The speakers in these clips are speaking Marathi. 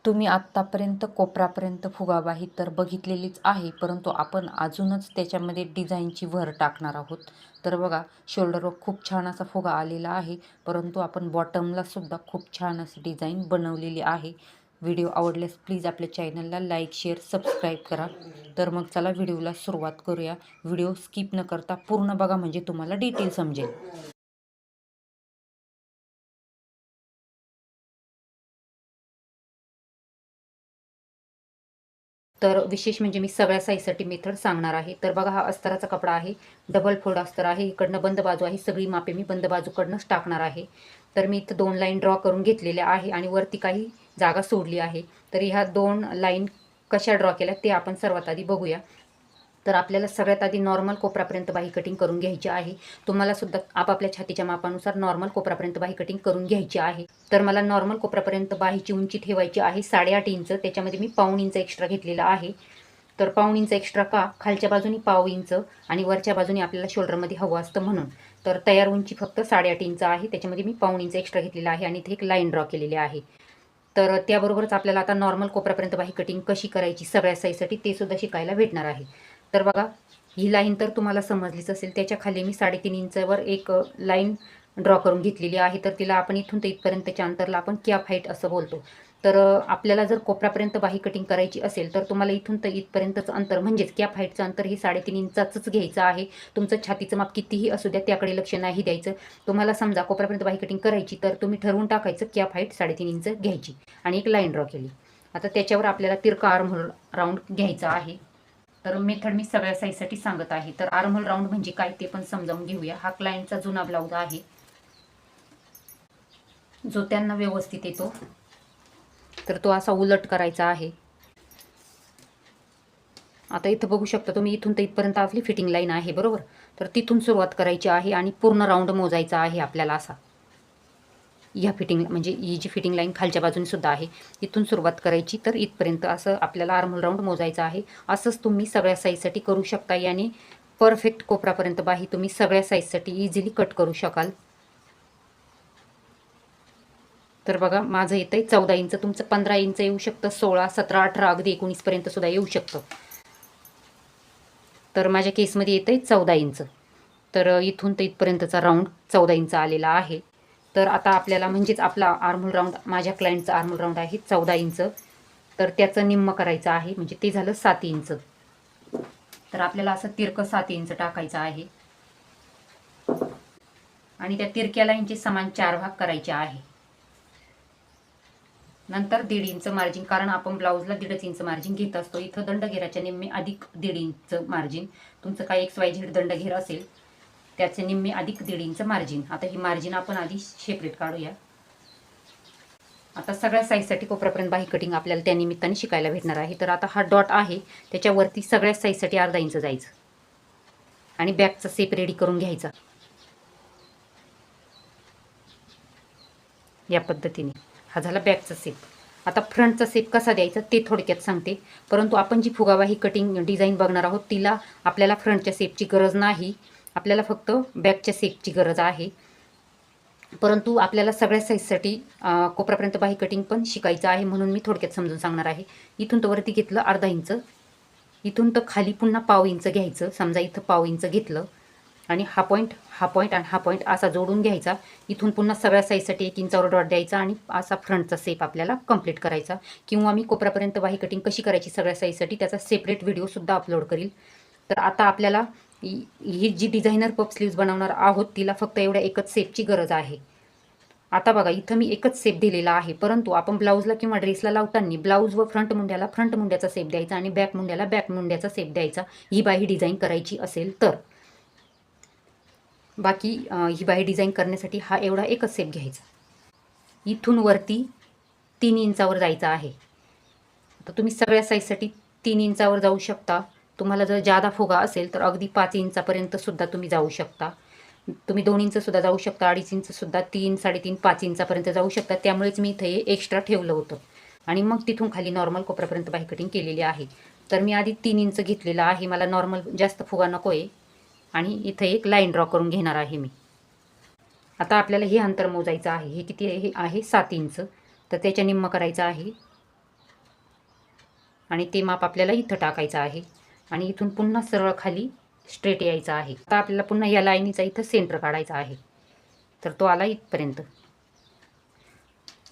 तुम्ही आत्तापर्यंत कोपरापर्यंत फुगाबाही तर बघितलेलीच आहे, परंतु आपण अजूनच त्याच्यामध्ये डिझाईनची भर टाकणार आहोत. तर बघा, शोल्डरवर खूप छान असा फुगा आलेला आहे, परंतु आपण बॉटमला सुद्धा खूप छान अशी डिझाईन बनवलेली आहे. व्हिडिओ आवडल्यास प्लीज आपल्या चॅनलला लाईक, शेअर, सबस्क्राईब करा. तर मग चला व्हिडिओला सुरुवात करूया. व्हिडिओ स्किप न करता पूर्ण बघा, म्हणजे तुम्हाला डिटेल समजेल. तर विशेष म्हणजे मी सगळ्या साईजसाठी मेथड सांगणार आहे. तर बघा, हा अस्तराचा कपडा आहे, डबल फोल्ड अस्तर आहे, इकडनं बंद बाजू आहे, सगळी मापे मी बंद बाजूकडनंच टाकणार आहे. तर मी इथं 2 लाईन ड्रॉ करून घेतलेल्या आहे आणि वरती काही जागा सोडली आहे. तर ह्या 2 लाईन कशा ड्रॉ केल्या ते आपण सर्वात आधी बघूया. तर आपल्याला सगळ्यात आधी नॉर्मल कोपरापर्यंत बाही कटिंग करून घ्यायची आहे. तुम्हाला सुद्धा आपापल्या छातीच्या मापानुसार नॉर्मल कोपरापर्यंत बाही कटिंग करून घ्यायची आहे. तर मला नॉर्मल कोपरापर्यंत बाहीची उंची ठेवायची आहे 8.5 इंच. त्याच्यामध्ये मी पाऊण इंच एक्स्ट्रा घेतलेला आहे. तर पाऊण इंच एक्स्ट्रा का? खालच्या बाजूनी पाव इंच आणि वरच्या बाजूनी आपल्याला शोल्डरमध्ये हवं असतं म्हणून. तर तयार उंची फक्त 8.5 इंच आहे. त्याच्यामध्ये मी पाऊण इंच एक्स्ट्रा घेतलेला आहे आणि इथे एक लाईन ड्रॉ केलेली आहे. तर त्याबरोबरच आपल्याला आता नॉर्मल कोपरापर्यंत बाही कटिंग कशी करायची सगळ्या साईजसाठी ते सुद्धा शिकायला भेटणार आहे. तर बघा, ही लाईन तर तुम्हाला समजलीच असेल. त्याच्या खाली मी 3.5 इंचावर एक लाईन ड्रॉ करून घेतलेली आहे. तर तिला आपण इथून ते इथपर्यंतच्या अंतरला आपण कॅप हाईट असं बोलतो. तर आपल्याला जर कोपरापर्यंत बाही कटिंग करायची असेल तर तुम्हाला इथून तर इथपर्यंतचं अंतर म्हणजेच कॅप हाईटचं अंतर हे 3.5 इंचाचंच घ्यायचं आहे. तुमचं छातीचं माप कितीही असू द्या, त्याकडे लक्ष नाही द्यायचं. तुम्हाला समजा कोपरापर्यंत बाही कटिंग करायची तर तुम्ही ठरवून टाकायचं कॅप हाईट 3.5 इंच घ्यायची आणि एक लाईन ड्रॉ केली. आता त्याच्यावर आपल्याला तिरका आर्महोल राऊंड घ्यायचा आहे. तर मेथड मी सगळ्या साईजसाठी सांगत आहे. तर आर्महोल राऊंड म्हणजे काय ते पण समजावून घेऊया. हा क्लायंटचा जुना ब्लाऊज आहे, जो त्यांना व्यवस्थित येतो. तर तो असा उलट करायचा आहे. आता इथं बघू शकता तुम्ही, इथून तर इथपर्यंत आपली फिटिंग लाईन आहे, बरोबर. तर तिथून सुरुवात करायची आहे आणि पूर्ण राऊंड मोजायचा आहे आपल्याला असा. ह्या फिटिंग म्हणजे ही जी फिटिंग लाईन खालच्या बाजूने सुद्धा आहे, इथून सुरुवात करायची. तर इथपर्यंत असं आपल्याला आर्महोल राऊंड मोजायचा आहे. असंच तुम्ही सगळ्या साईजसाठी करू शकता. याने परफेक्ट कोपरापर्यंत बाही तुम्ही सगळ्या साईजसाठी इझिली कट करू शकाल. तर बघा, माझं येतंय 14 इंच, तुमचं 15 इंच येऊ शकतं, 16, 17, 18, अगदी 19 पर्यंत सुद्धा येऊ शकतं. तर माझ्या केसमध्ये येतंय 14 इंच. तर इथून तर इथपर्यंतचा राऊंड 14 इंच आलेला आहे. तर आता आपल्याला म्हणजेच आपला आर्महोल राऊंड, माझ्या क्लायंटचा आर्महोल राऊंड आहे 14 इंच. तर त्याचं निम्म करायचं आहे, म्हणजे ते झालं 7 इंच. तर आपल्याला असं तिरकं 7 इंच टाकायचं आहे आणि त्या तिरक्या लाईनचे समान 4 भाग करायचे आहे. नंतर 1.5 इंच मार्जिन, कारण आपण ब्लाऊजला 1.5 इंच मार्जिन घेत असतो. इथं दंडघेराच्या निम्मे अधिक 1.5 इंच मार्जिन. तुमचं काय XYZ दंडघेर असेल त्याचे निम्मे अधिक 1.5 इंच मार्जिन. आता ही मार्जिन आपण आधी सेपरेट काढूया. आता सगळ्या साईजसाठी कोपरापर्यंत बाही कटिंग आपल्याला त्या निमित्ताने शिकायला भेटणार आहे. तर आता हा डॉट आहे, त्याच्यावरती सगळ्या साईजसाठी अर्धा इंच जायचं आणि बॅकचा सेप रेडी करून घ्यायचा या पद्धतीने. हा झाला बॅकचा सेप. आता फ्रंटचा सेप कसा द्यायचा ते थोडक्यात सांगते. परंतु आपण जी फुगाबाही कटिंग डिझाईन बघणार आहोत तिला आपल्याला फ्रंटच्या सेपची गरज नाही, आपल्याला फक्त बॅकच्या सेपची गरज आहे. परंतु आपल्याला सगळ्या साईजसाठी कोपरापर्यंत बाही कटिंग पण शिकायचं आहे, म्हणून मी थोडक्यात समजून सांगणार आहे. इथून तर वरती घेतलं अर्धा इंच, इथून तर खाली पुन्हा पाव इंच घ्यायचं. समजा इथं पाव इंच घेतलं आणि हा पॉईंट आणि हा पॉईंट असा जोडून घ्यायचा. इथून पुन्हा सगळ्या साईजसाठी 1 इंचावर डॉट द्यायचा आणि असा फ्रंटचा सेप आपल्याला कंप्लीट करायचा. किंवा मी कोपरापर्यंत बाही कटिंग कशी करायची सगळ्या साईजसाठी त्याचा सेपरेट व्हिडिओसुद्धा अपलोड करील. तर आता आपल्याला ही जी डिझायनर पफ स्लीव्ज बनवणार आहोत तिला फक्त एवढ्या एकच सेपची गरज आहे. आता बघा, इथं मी एकच सेप दिलेला आहे, परंतु आपण ब्लाऊजला किंवा ड्रेसला लावताना ब्लाऊज व फ्रंट मुंड्याला फ्रंट मुंड्याचा सेप द्यायचा आणि बॅक मुंड्याला बॅक मुंड्याचा सेप द्यायचा, ही बाही डिझाईन करायची असेल तर. बाकी ही बाही डिझाईन करण्यासाठी हा एवढा एकच सेप घ्यायचा. इथून वरती 3 इंचावर जायचं आहे. तर तुम्ही सगळ्या साईजसाठी 3 इंचावर जाऊ शकता. तुम्हाला जर जादा फुगा असेल तर अगदी 5 इंचापर्यंत सुद्धा तुम्ही जाऊ शकता. तुम्ही 2 इंचसुद्धा जाऊ शकता, 2.5 इंचसुद्धा, 3, 3.5, 5 इंचापर्यंत जाऊ शकता. त्यामुळेच मी इथे एक्स्ट्रा ठेवलं होतं आणि मग तिथून खाली नॉर्मल कोपरापर्यंत बाही कटिंग केलेली आहे. तर मी आधी 3 इंच घेतलेलं आहे, मला नॉर्मल जास्त फुगा नको आहे आणि इथं एक लाईन ड्रॉ करून घेणार आहे मी. आता आपल्याला हे अंतर मोजायचं आहे. हे किती आहे? हे आहे 7 इंच. तर त्याच्या निम्म करायचं आहे आणि ते माप आपल्याला इथं टाकायचं आहे आणि इथून पुन्हा सरळ खाली स्ट्रेट यायचं आहे. आता आपल्याला पुन्हा या लाईनीचा इथं सेंटर काढायचा आहे. तर तो आला इथपर्यंत.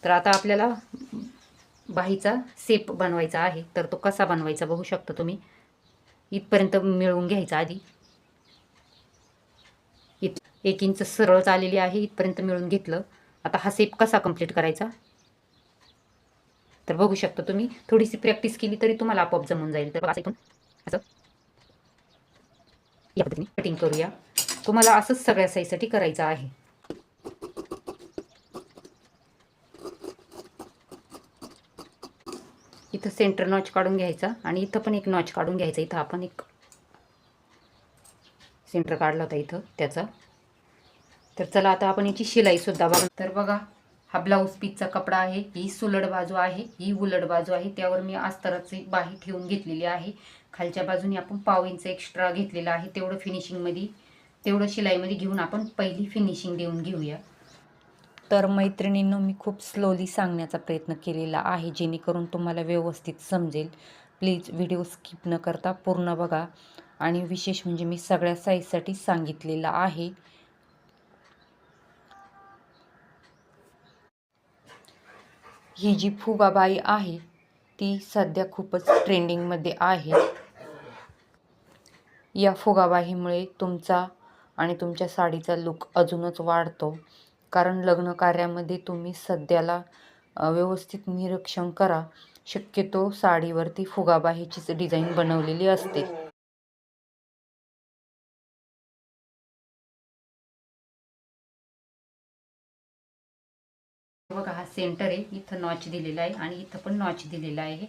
तर आता आपल्याला बाहीचा शेप बनवायचा आहे. तर तो कसा बनवायचा बघू शकता तुम्ही. इथपर्यंत मिळवून घ्यायचा आधी. 1 इंच सरळ आलेली आहे, इथपर्यंत मिळून घेतलं. आता हा शेप कसा कंप्लीट करायचा तर बघू शकता तुम्ही. थोडीशी प्रॅक्टिस केली तरी तुम्हाला आपोआप जमून जाईल. तर असं इथून असं या पद्धतीने कटिंग करूया. तुम्हाला असंच सगळ्या साईजसाठी करायचं आहे. इथं सेंटर नॉच काढून घ्यायचा आणि इथं पण एक नॉच काढून घ्यायचा. इथं आपण एक सेंटर काढला होता इथं त्याचा. तर चला आता आपण याची शिलाईसुद्धा बघा. तर बघा, हा ब्लाऊज पीसचा कपडा आहे. ही सुलट बाजू आहे, ही उलट बाजू आहे. त्यावर मी अस्तराची बाही ठेवून घेतलेली आहे. खालच्या बाजूने आपण 1/2 इंच एक्स्ट्रा घेतलेला आहे. तेवढं फिनिशिंगमध्ये, तेवढं शिलाईमध्ये घेऊन आपण पहिली फिनिशिंग देऊन घेऊया. तर मैत्रिणींनो, मी खूप स्लोली सांगण्याचा प्रयत्न केलेला आहे जेणेकरून तुम्हाला व्यवस्थित समजेल. प्लीज व्हिडिओ स्किप न करता पूर्ण बघा. आणि विशेष म्हणजे मी सगळ्या साईजसाठी सांगितलेलं आहे. ही जी फुगाबाई आहे ती सध्या खूपच ट्रेंडिंगमध्ये आहे. या फुगाबाईमुळे तुमचा आणि तुमच्या साडीचा लुक अजूनच वाढतो. कारण लग्न कार्यामध्ये तुम्ही सध्याला व्यवस्थित निरीक्षण करा, शक्यतो साडीवरती फुगाबाईचीच डिझाईन बनवलेली असते. बघा, हा सेंटर आहे. इथं नॉच दिलेला आहे आणि इथं पण नॉच दिलेला आहे.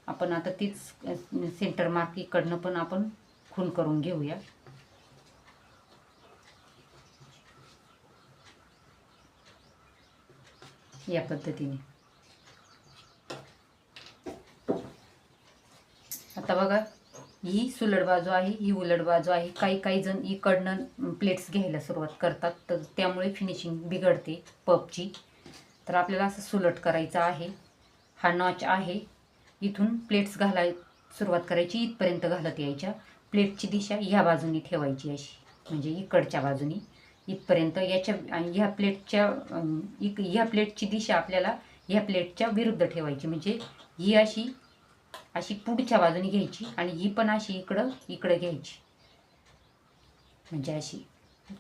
आपण आता तीच सेंटर मार्क इकडनं पण आपण खून करून घेऊया. या पद्धतीने. आता बघा, ही सुलट बाजू आहे, ही उलट बाजू आहे. काही जण इकडनं प्लेट्स घ्यायला सुरुवात करतात, तर त्यामुळे फिनिशिंग बिघडते पपची. तर आपल्याला असं सुलट करायचं आहे. हा नॉच आहे, इथून प्लेट्स घालाय सुरुवात करायची, इथपर्यंत घालत यायच्या. प्लेटची दिशा ह्या बाजूनी ठेवायची अशी, म्हणजे इकडच्या बाजूनी इथपर्यंत. याच्या ह्या प्लेटच्या ह्या प्लेटची दिशा आपल्याला ह्या प्लेटच्या विरुद्ध ठेवायची. म्हणजे ही अशी पुढच्या बाजूने घ्यायची आणि ही पण अशी इकडं घ्यायची, म्हणजे अशी.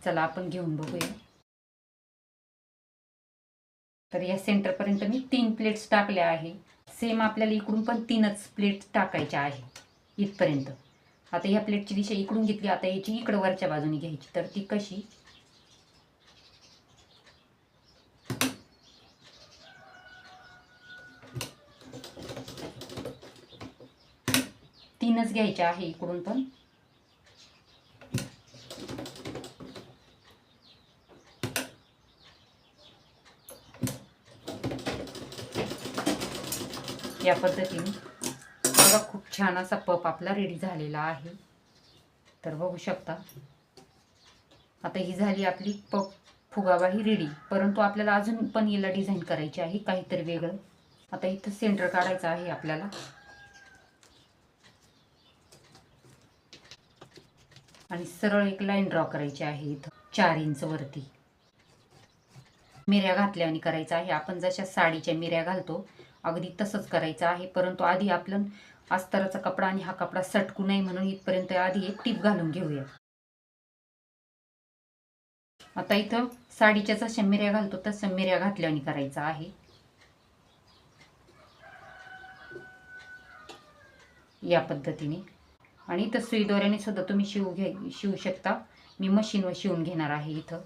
चला आपण घेऊन बघूया. तर या सेंटरपर्यंत मी 3 प्लेट्स टाकल्या आहे. सेम आपल्याला इकडून पण 3च प्लेट्स टाकायच्या आहे इथपर्यंत. आता ह्या प्लेटची दिशा इकडून घेतली, आता याची इकडं वरच्या बाजूने घ्यायची. तर ती कशी, तीनच घ्यायच्या आहे इकडून पण. या पद्धतीने बघा, खूप छान असा पप आपला रेडी झालेला आहे. तर बघू शकता. आता ही झाली आपली पप फुगाबाही रेडी. परंतु आपल्याला अजून पण हिला डिझाईन करायची आहे काहीतरी वेगळं. आता इथं सेंटर काढायचं आहे आपल्याला आणि सरळ एक लाईन ड्रॉ करायची आहे इथं 4 इंच वरती. मिऱ्या घातल्या आणि करायचं आहे. आपण जशा साडीच्या मिऱ्या घालतो अगदी तसंच करायचं आहे. परंतु आधी आपण अस्तराचा कपडा आणि हा कपडा सटकू नये म्हणून इथपर्यंत आधी एक टीप घालून घेऊया. आता इथं साडीच्या जशा मिऱ्या घालतो तशा मिऱ्या घातल्या आणि करायचं आहे. या पद्धतीने. आणि इथं सुई दोऱ्याने सुद्धा तुम्ही शिवू शकता. मी मशीनवर शिवून घेणार आहे इथं.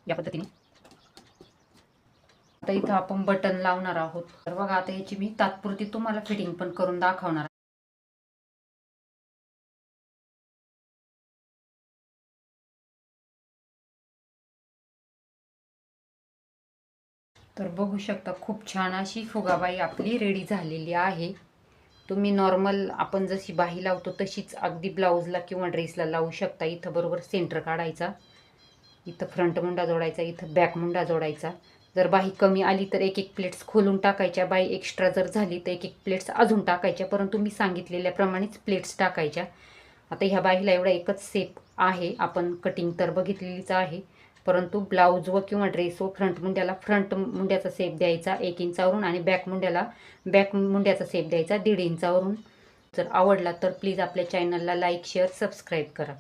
या पद्धतीने. आता इथं आपण बटन लावणार आहोत. तर बघा, आता याची मी तात्पुरती तुम्हाला फिटिंग पण करून दाखवणार. तर बघू शकता, खूप छान अशी फुगाबाई आपली रेडी झालेली आहे. तुम्ही नॉर्मल आपण जशी बाही लावतो तशीच अगदी ब्लाऊजला किंवा ड्रेसला लावू शकता. इथं बरोबर सेंटर काढायचा, इथं फ्रंट मुंडा जोडायचा, इथं बॅक मुंडा जोडायचा. जर बाही कमी आली तर एक एक प्लेट्स खोलून टाकायच्या, बाही एक्स्ट्रा जर झाली तर एक एक प्लेट्स अजून टाकायच्या, परंतु मी सांगितलेल्याप्रमाणेच प्लेट्स टाकायच्या. आता ह्या बाहीला एवढा एकच सेप आहे, आपण कटिंग तर बघितलेलीच आहे, परंतु ब्लाऊज व किंवा ड्रेस व फ्रंट मुंड्याला फ्रंट मुंड्याचा सेप द्यायचा 1 इंचावरून आणि बॅक मुंड्याला बॅक मुंड्याचा सेप द्यायचा 1.5 इंचावरून. जर आवडला तर प्लीज आपल्या चॅनलला लाईक शेअर सबस्क्राईब करा.